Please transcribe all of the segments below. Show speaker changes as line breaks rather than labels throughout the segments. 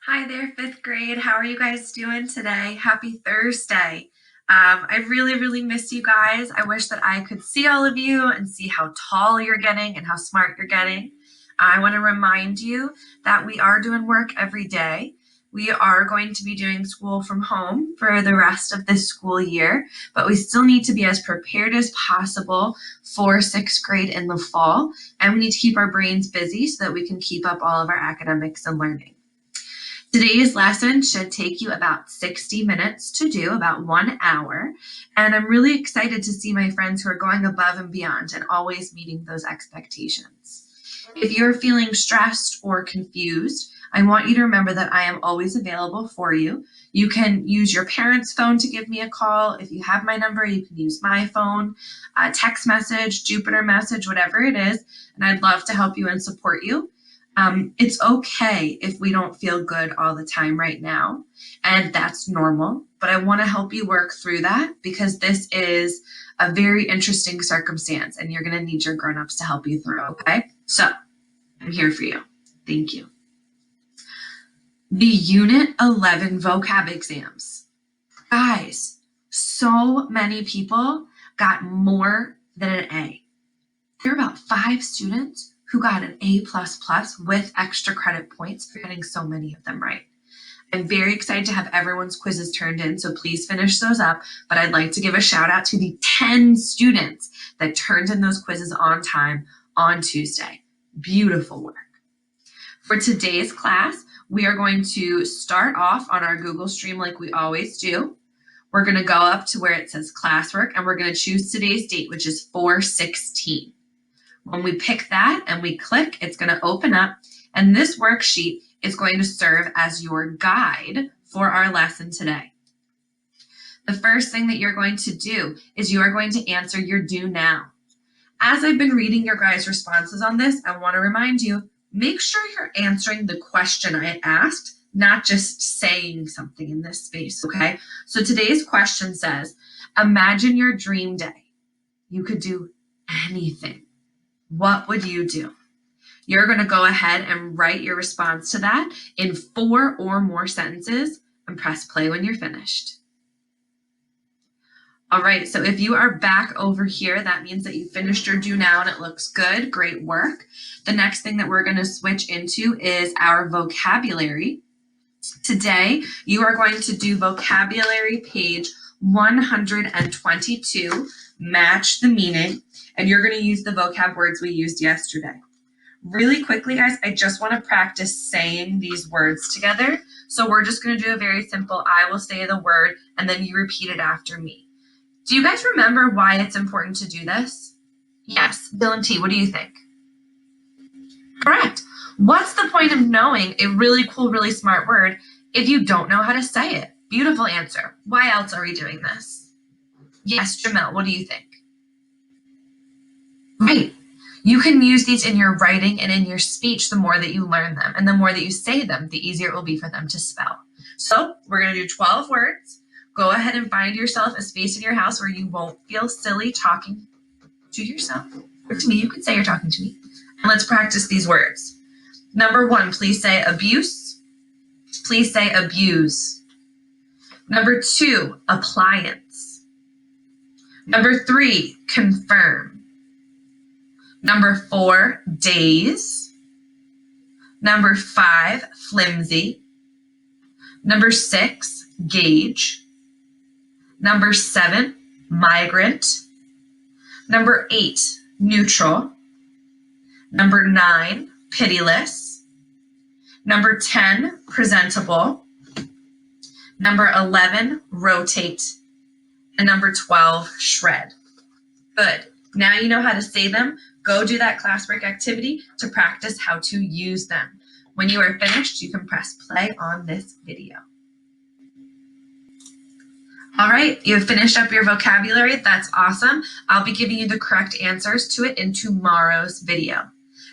Hi there, fifth grade. How are you guys doing today? Happy Thursday. I really miss you guys. I wish that I could see all of you and see how tall you're getting and how smart you're getting. I want to remind you that we are doing work every day. We are going to be doing school from home for the rest of this school year, but we still need to be as prepared as possible for sixth grade in the fall, and we need to keep our brains busy so that we can keep up all of our academics and learning. Today's lesson should take you about 60 minutes to do, about 1 hour, and I'm really excited to see my friends who are going above and beyond and always meeting those expectations. If you're feeling stressed or confused, I want you to remember that I am always available for you. You can use your parents' phone to give me a call. If you have my number, you can use my phone, text message, Jupiter message, whatever it is, and I'd love to help you and support you. It's okay if we don't feel good all the time right now, and that's normal, but I want to help you work through that because this is a very interesting circumstance and you're going to need your grown-ups to help you through, okay? So I'm here for you. Thank you. The Unit 11 vocab exams. Guys, so many people got more than an A. There are about 5 students who got an A++ with extra credit points for getting so many of them right. I'm very excited to have everyone's quizzes turned in, so please finish those up, but I'd like to give a shout out to the 10 students that turned in those quizzes on time on Tuesday. Beautiful work. For today's class, we are going to start off on our Google Stream like we always do. We're going to go up to where it says classwork, and we're going to choose today's date, which is 4/16. When we pick that and we click, it's going to open up, and this worksheet is going to serve as your guide for our lesson today. The first thing that you're going to do is you are going to answer your do now. As I've been reading your guys' responses on this, I want to remind you, make sure you're answering the question I asked, not just saying something in this space, okay? So today's question says, imagine your dream day. You could do anything. What would you do? You're going to go ahead and write your response to that in 4 or more sentences and press play when you're finished. All right, so if you are back over here, that means that you finished your do now and it looks good. Great work. The next thing that we're going to switch into is our vocabulary. Today, you are going to do vocabulary page 122, match the meaning, and you're going to use the vocab words we used yesterday. Really quickly, guys, I just want to practice saying these words together. So we're just going to do a very simple, I will say the word, and then you repeat it after me. Do you guys remember why it's important to do this? Yes. Dylan T., what do you think? Correct. What's the point of knowing a really cool, really smart word if you don't know how to say it? Beautiful answer. Why else are we doing this? Yes, Jamel, what do you think? Right. You can use these in your writing and in your speech the more that you learn them, and the more that you say them, the easier it will be for them to spell. So we're going to do 12 words. Go ahead and find yourself a space in your house where you won't feel silly talking to yourself or to me. You can say you're talking to me. And let's practice these words. Number 1, please say abuse. Please say abuse. Number 2, appliance. Number 3, confirm. Number 4, days. Number 5, flimsy. Number 6, gauge. Number 7, migrant. Number 8, neutral. Number 9, pitiless. Number 10, presentable. Number 11, rotate. And number 12, shred. Good. Now you know how to say them. Go do that classwork activity to practice how to use them. When you are finished, you can press play on this video. All right, you have finished up your vocabulary. That's awesome. I'll be giving you the correct answers to it in tomorrow's video.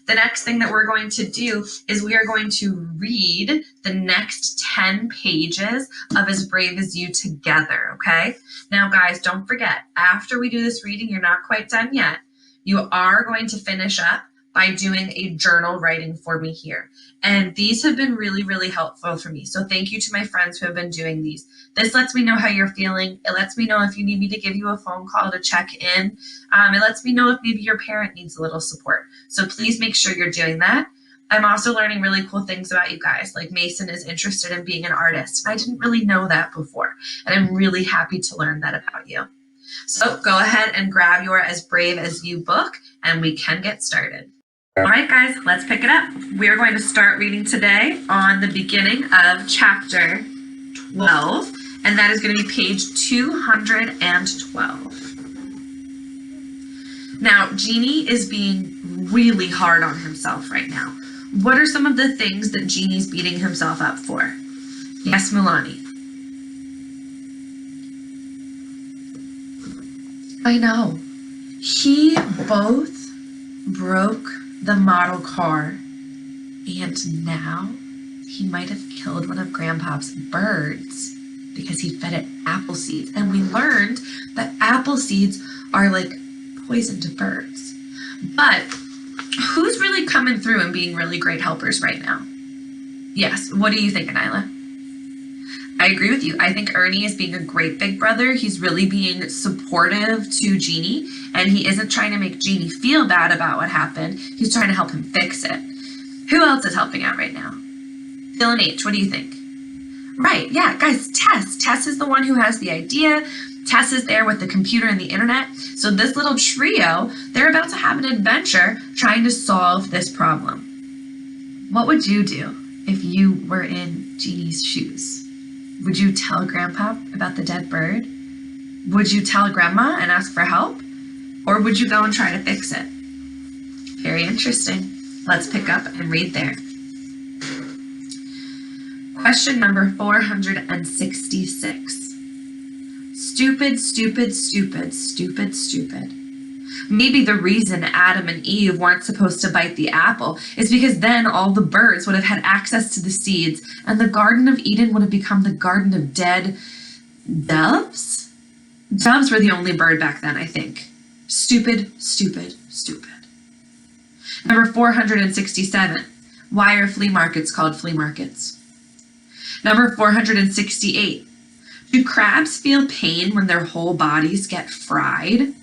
The next thing that we're going to do is we are going to read the next 10 pages of As Brave as You together, okay? Now, guys, don't forget, after we do this reading, you're not quite done yet. You are going to finish up by doing a journal writing for me here. And these have been really, really helpful for me. So thank you to my friends who have been doing these. This lets me know how you're feeling. It lets me know if you need me to give you a phone call to check in. It lets me know if maybe your parent needs a little support. So please make sure you're doing that. I'm also learning really cool things about you guys. Like Mason is interested in being an artist. I didn't really know that before. And I'm really happy to learn that about you. So go ahead and grab your As Brave as You book and we can get started. All right, guys, let's pick it up. We're going to start reading today on the beginning of chapter 12, and that is going to be page 212. Now, Jeannie is being really hard on himself right now. What are some of the things that Jeannie's beating himself up for? Yes, Mulani. I know. He both broke the model car, and now he might have killed one of Grandpa's birds because he fed it apple seeds. And we learned that apple seeds are like poison to birds. But who's really coming through and being really great helpers right now? Yes, what do you think, Anila? I agree with you. I think Ernie is being a great big brother. He's really being supportive to Jeannie, and he isn't trying to make Jeannie feel bad about what happened. He's trying to help him fix it. Who else is helping out right now? Dylan H., what do you think? Right, yeah, guys, Tess. Tess is the one who has the idea. Tess is there with the computer and the internet. So this little trio, they're about to have an adventure trying to solve this problem. What would you do if you were in Jeannie's shoes? Would you tell Grandpa about the dead bird? Would you tell Grandma and ask for help? Or would you go and try to fix it? Very interesting. Let's pick up and read there. Question number 466. Stupid, stupid, stupid, stupid, stupid. Maybe the reason Adam and Eve weren't supposed to bite the apple is because then all the birds would have had access to the seeds and the Garden of Eden would have become the Garden of Dead Doves? Doves were the only bird back then, I think. Stupid, stupid, stupid. Number 467. Why are flea markets called flea markets? Number 468. Do crabs feel pain when their whole bodies get fried?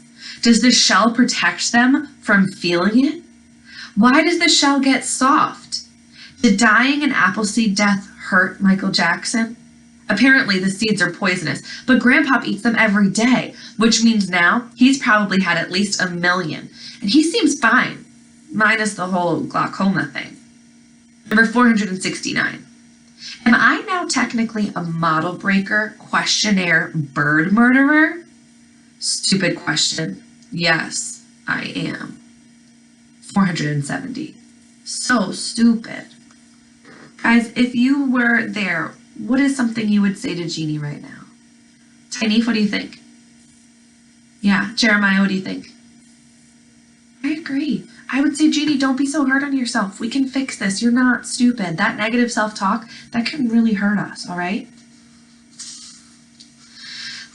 Does the shell protect them from feeling it? Why does the shell get soft? Did dying in appleseed death hurt Michael Jackson? Apparently the seeds are poisonous, but Grandpa eats them every day, which means now he's probably had at least 1 million, and he seems fine, minus the whole glaucoma thing. Number 469. Am I now technically a model breaker, questionnaire, bird murderer? Stupid question. Yes, I am. 470. So stupid. Guys, if you were there, what is something you would say to Jeannie right now? Tiny, what do you think? Yeah, Jeremiah, what do you think? I agree. I would say, Jeannie, don't be so hard on yourself. We can fix this. You're not stupid. That negative self-talk, that can really hurt us, all right?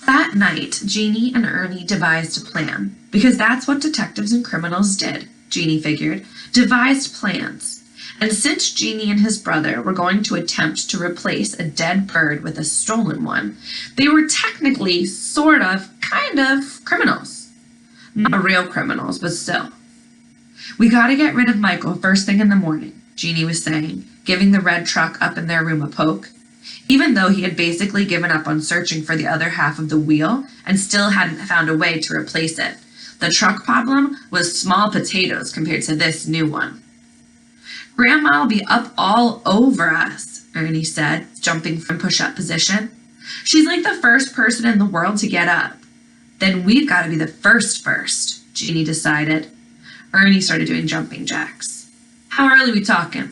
That night, Jeannie and Ernie devised a plan, because that's what detectives and criminals did, Jeannie figured, devised plans. And since Jeannie and his brother were going to attempt to replace a dead bird with a stolen one, they were technically, sort of, kind of criminals. Not real criminals, but still. We gotta get rid of Michael first thing in the morning, Jeannie was saying, giving the red truck up in their room a poke. Even though he had basically given up on searching for the other half of the wheel and still hadn't found a way to replace it. The truck problem was small potatoes compared to this new one. Grandma will be up all over us, Ernie said, jumping from push-up position. She's like the first person in the world to get up. Then we've got to be the first, Jeannie decided. Ernie started doing jumping jacks. How early are we talking?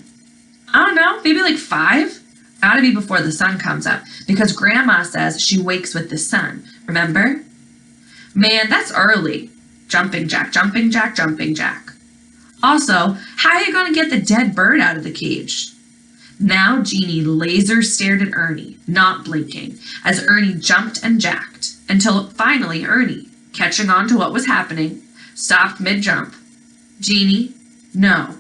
I don't know, maybe like 5? Gotta be before the sun comes up, because Grandma says she wakes with the sun, remember? Man, that's early. Jumping jack, jumping jack, jumping jack. Also, how are you going to get the dead bird out of the cage? Now Jeannie laser stared at Ernie, not blinking, as Ernie jumped and jacked, until finally Ernie, catching on to what was happening, stopped mid-jump. Jeannie, No.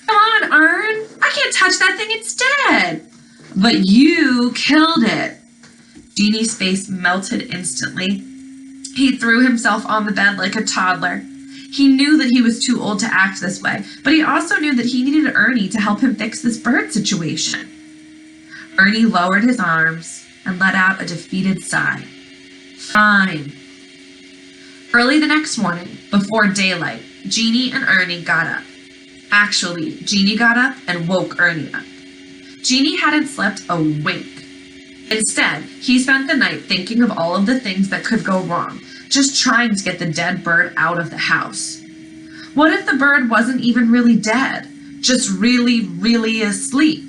Come on, Ern. I can't touch that thing. It's dead. But you killed it. Jeannie's face melted instantly. He threw himself on the bed like a toddler. He knew that he was too old to act this way, but he also knew that he needed Ernie to help him fix this bird situation. Ernie lowered his arms and let out a defeated sigh. Fine. Early the next morning, before daylight, Jeannie and Ernie got up. Actually, Jeannie got up and woke Ernie up. Jeannie hadn't slept a wink. Instead, he spent the night thinking of all of the things that could go wrong, just trying to get the dead bird out of the house. What if the bird wasn't even really dead, just really, really asleep?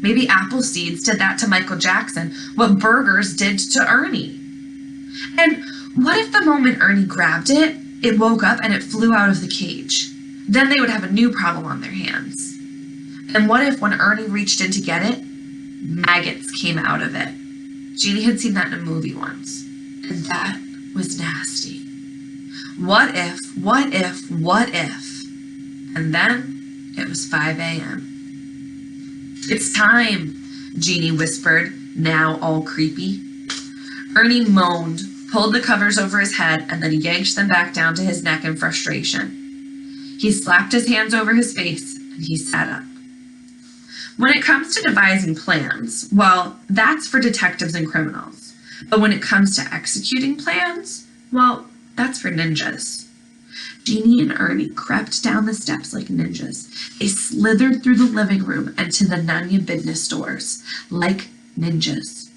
Maybe apple seeds did that to Michael Jackson, what burgers did to Ernie. And what if the moment Ernie grabbed it, it woke up and it flew out of the cage? Then they would have a new problem on their hands. And what if when Ernie reached in to get it, maggots came out of it? Jeannie had seen that in a movie once, and that was nasty. What if? And then it was 5 a.m. It's time, Jeannie whispered, now all creepy. Ernie moaned, pulled the covers over his head, and then yanked them back down to his neck in frustration. He slapped his hands over his face, and he sat up. When it comes to devising plans, well, that's for detectives and criminals. But when it comes to executing plans, well, that's for ninjas. Jeannie and Ernie crept down the steps like ninjas. They slithered through the living room and to the Nanya business doors, like ninjas.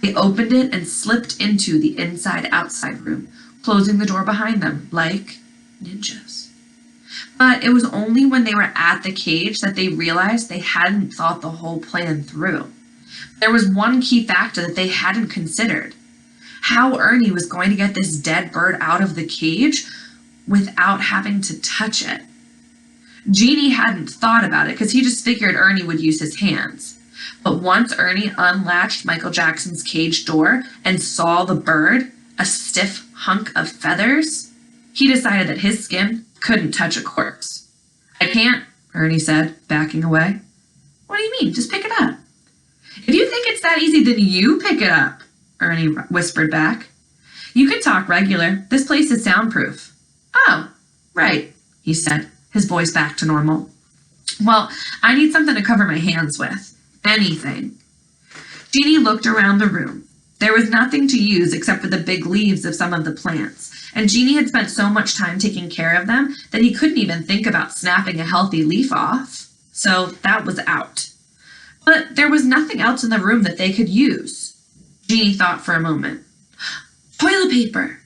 They opened it and slipped into the inside-outside room, closing the door behind them, like ninjas. But it was only when they were at the cage that they realized they hadn't thought the whole plan through. There was one key factor that they hadn't considered: how Ernie was going to get this dead bird out of the cage without having to touch it. Jeannie hadn't thought about it because he just figured Ernie would use his hands. But once Ernie unlatched Michael Jackson's cage door and saw the bird, a stiff hunk of feathers, he decided that his skin couldn't touch a corpse. I can't, Ernie said, backing away. What do you mean? Just pick it up. If you think it's that easy, then you pick it up, Ernie whispered back. You can talk regular. This place is soundproof. Oh, right, he said, his voice back to normal. Well, I need something to cover my hands with. Anything. Jeannie looked around the room. There was nothing to use except for the big leaves of some of the plants, and Jeannie had spent so much time taking care of them that he couldn't even think about snapping a healthy leaf off. So that was out. But there was nothing else in the room that they could use. Jeannie thought for a moment. Toilet paper!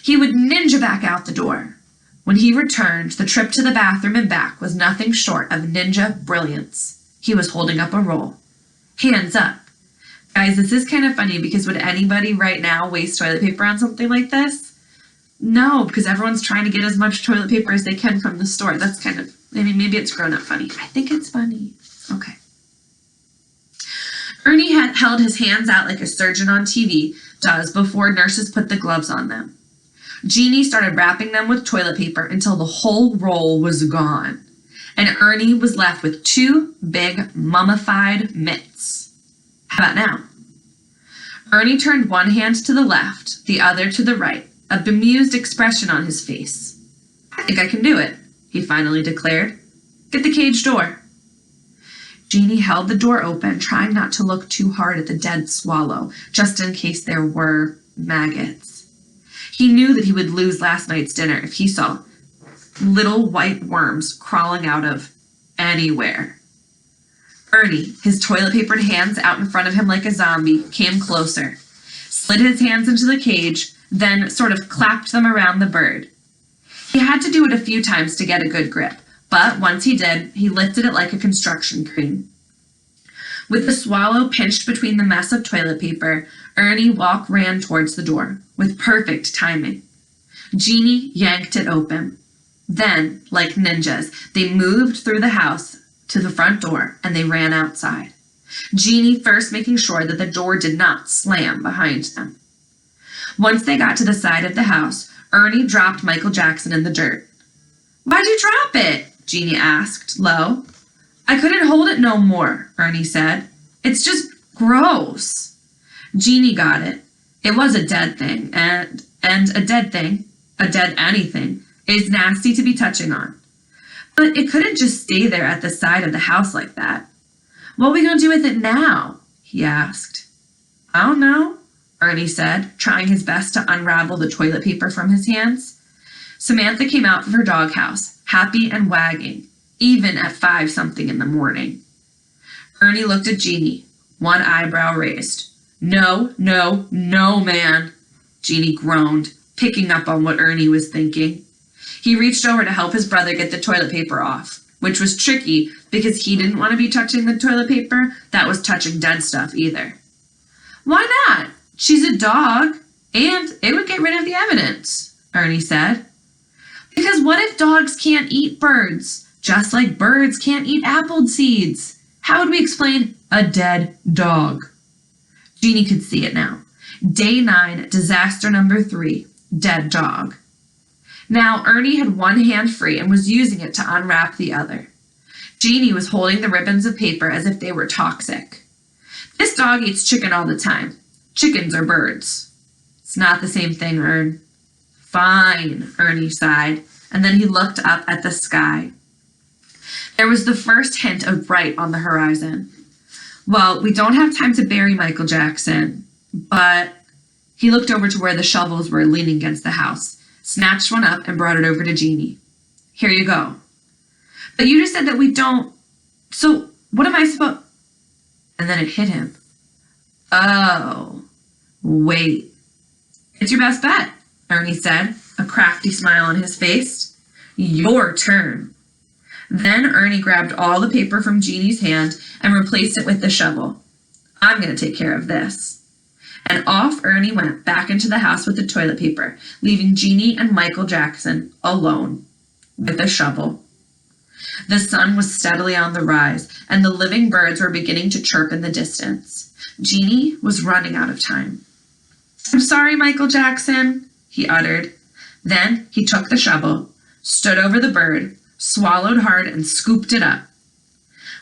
He would ninja back out the door. When he returned, the trip to the bathroom and back was nothing short of ninja brilliance. He was holding up a roll. Hands up. Guys, this is kind of funny because would anybody right now waste toilet paper on something like this? No, because everyone's trying to get as much toilet paper as they can from the store. That's kind of, maybe it's grown up funny. I think it's funny. Okay. Ernie had held his hands out like a surgeon on TV does before nurses put the gloves on them. Jeannie started wrapping them with toilet paper until the whole roll was gone, and Ernie was left with two big mummified mitts. How about now? Ernie turned one hand to the left, the other to the right, a bemused expression on his face. I think I can do it, he finally declared. Get the cage door. Jeannie held the door open, trying not to look too hard at the dead swallow, just in case there were maggots. He knew that he would lose last night's dinner if he saw little white worms crawling out of anywhere. Ernie, his toilet papered hands out in front of him like a zombie, came closer, slid his hands into the cage, then sort of clapped them around the bird. He had to do it a few times to get a good grip, but once he did, he lifted it like a construction crane. With the swallow pinched between the mess of toilet paper, Ernie ran towards the door, with perfect timing. Jeannie yanked it open. Then, like ninjas, they moved through the house to the front door, and they ran outside. Jeannie first making sure that the door did not slam behind them. Once they got to the side of the house, Ernie dropped Michael Jackson in the dirt. Why'd you drop it? Jeannie asked, low. I couldn't hold it no more, Ernie said. It's just gross. Jeannie got it. It was a dead thing, and a dead thing, a dead anything, is nasty to be touching on. But it couldn't just stay there at the side of the house like that. What are we going to do with it now? He asked. I don't know, Ernie said, trying his best to unravel the toilet paper from his hands. Samantha came out of her doghouse, happy and wagging, even at 5-something in the morning. Ernie looked at Jeannie, one eyebrow raised. No, no, no, man, Jeannie groaned, picking up on what Ernie was thinking. He reached over to help his brother get the toilet paper off, which was tricky because he didn't want to be touching the toilet paper that was touching dead stuff either. Why not? She's a dog, and it would get rid of the evidence, Ernie said. Because what if dogs can't eat birds, just like birds can't eat apple seeds? How would we explain a dead dog? Jeannie could see it now. Day 9, disaster number 3, dead dog. Now, Ernie had one hand free and was using it to unwrap the other. Jeannie was holding the ribbons of paper as if they were toxic. This dog eats chicken all the time. Chickens are birds. It's not the same thing, Ern. Fine, Ernie sighed, and then he looked up at the sky. There was the first hint of bright on the horizon. Well, we don't have time to bury Michael Jackson, but he looked over to where the shovels were leaning against the house, snatched one up and brought it over to Jeannie. Here you go. But you just said that we don't, so what am I supposed, and then it hit him. Oh, wait. It's your best bet, Ernie said, a crafty smile on his face. Your turn. Then Ernie grabbed all the paper from Jeannie's hand and replaced it with the shovel. I'm going to take care of this. And off Ernie went back into the house with the toilet paper, leaving Jeannie and Michael Jackson alone with the shovel. The sun was steadily on the rise, and the living birds were beginning to chirp in the distance. Jeannie was running out of time. I'm sorry, Michael Jackson, he uttered. Then he took the shovel, stood over the bird, swallowed hard, and scooped it up.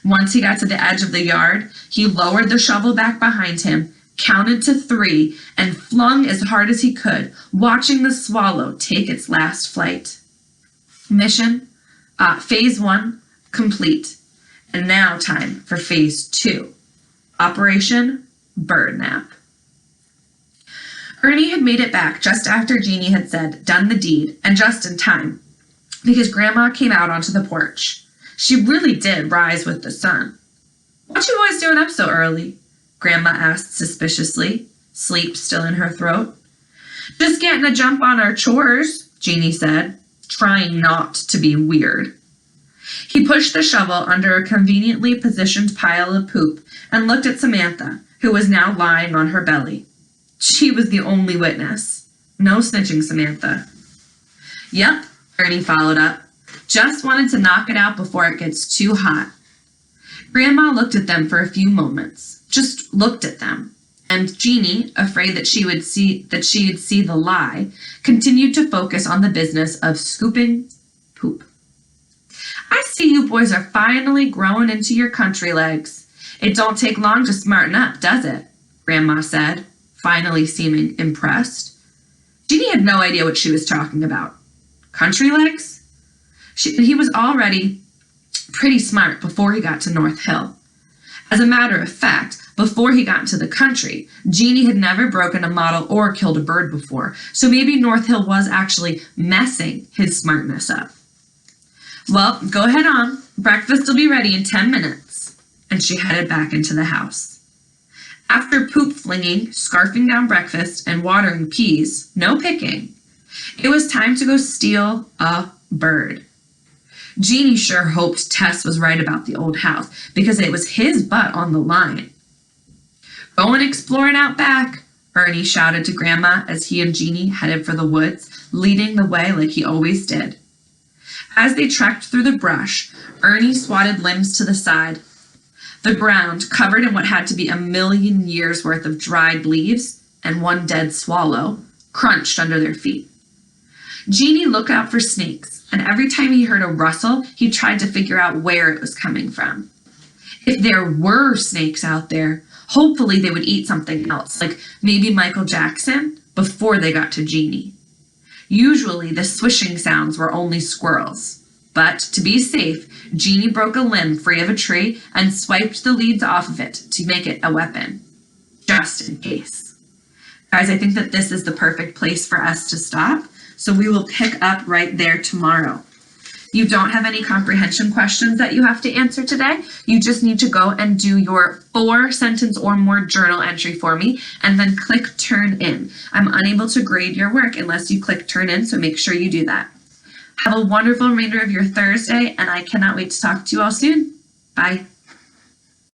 Once he got to the edge of the yard, he lowered the shovel back behind him, counted to 3, and flung as hard as he could, watching the swallow take its last flight. Phase 1, complete. And now time for Phase 2. Operation Bird Nap. Ernie had made it back just after Jeannie had said, done the deed, and just in time, because Grandma came out onto the porch. She really did rise with the sun. What you boys doing up so early? Grandma asked suspiciously, sleep still in her throat. Just getting a jump on our chores, Jeannie said, trying not to be weird. He pushed the shovel under a conveniently positioned pile of poop and looked at Samantha, who was now lying on her belly. She was the only witness. No snitching, Samantha. Yep, Ernie followed up. Just wanted to knock it out before it gets too hot. Grandma looked at them for a few moments, just looked at them, and Jeannie, afraid that she'd see the lie, continued to focus on the business of scooping poop. I see you boys are finally growing into your country legs. It don't take long to smarten up, does it? Grandma said, finally seeming impressed. Jeannie had no idea what she was talking about. Country legs? He was already pretty smart before he got to North Hill. As a matter of fact, before he got into the country, Jeannie had never broken a model or killed a bird before, so maybe North Hill was actually messing his smartness up. Well, go ahead on. Breakfast will be ready in 10 minutes. And she headed back into the house. After poop flinging, scarfing down breakfast, and watering peas, no picking, it was time to go steal a bird. Jeannie sure hoped Tess was right about the old house, because it was his butt on the line. Going exploring out back, Ernie shouted to Grandma as he and Jeannie headed for the woods, leading the way like he always did. As they trekked through the brush, Ernie swatted limbs to the side. The ground, covered in what had to be 1,000,000 years worth of dried leaves and one dead swallow, crunched under their feet. Genie looked out for snakes, and every time he heard a rustle, he tried to figure out where it was coming from. If there were snakes out there, hopefully they would eat something else, like maybe Michael Jackson, before they got to Genie. Usually the swishing sounds were only squirrels, but to be safe, Genie broke a limb free of a tree and swiped the leaves off of it to make it a weapon, just in case. Guys, I think that this is the perfect place for us to stop, so we will pick up right there tomorrow. You don't have any comprehension questions that you have to answer today. You just need to go and do your 4-sentence or more journal entry for me and then click turn in. I'm unable to grade your work unless you click turn in, so make sure you do that. Have a wonderful remainder of your Thursday, and I cannot wait to talk to you all soon. Bye.